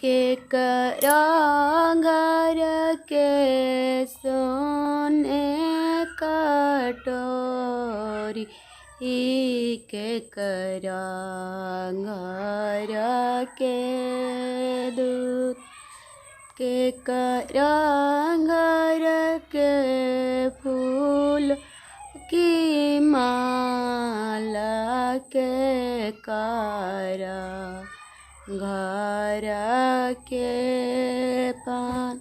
के करांगर के सोने कटोरी के करांगर के दूध के करांगर के फूल की माला के कारा घर के पान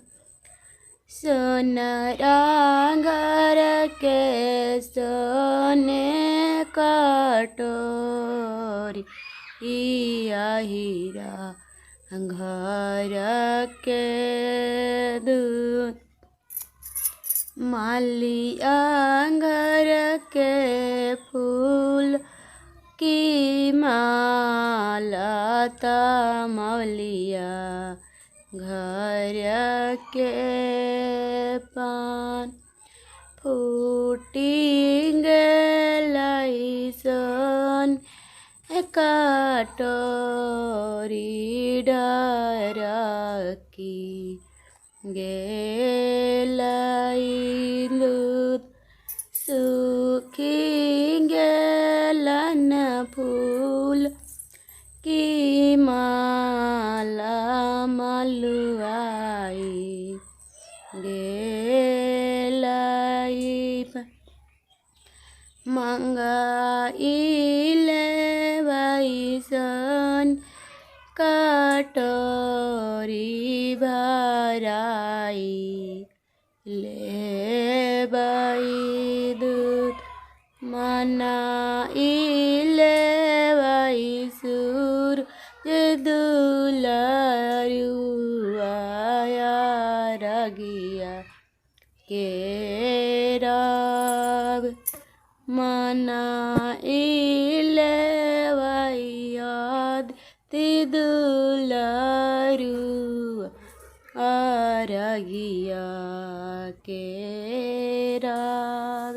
सोनारांगर के सोने कटोरी हीरा घर के दूध मालिया घर के फूल की माला तमलिया घर के पान फूटी गलैसन कटोरी डरकी गेलाई दूध सूखी गेलन फूल की माला मलुआई गेलाई मंगाइले वैसन कटोरी भराई ले दूध मनाइले वैसुर दुलरुआया रगिया के रब मनाइले वैयाद तिदुलरु अरगिया के रब।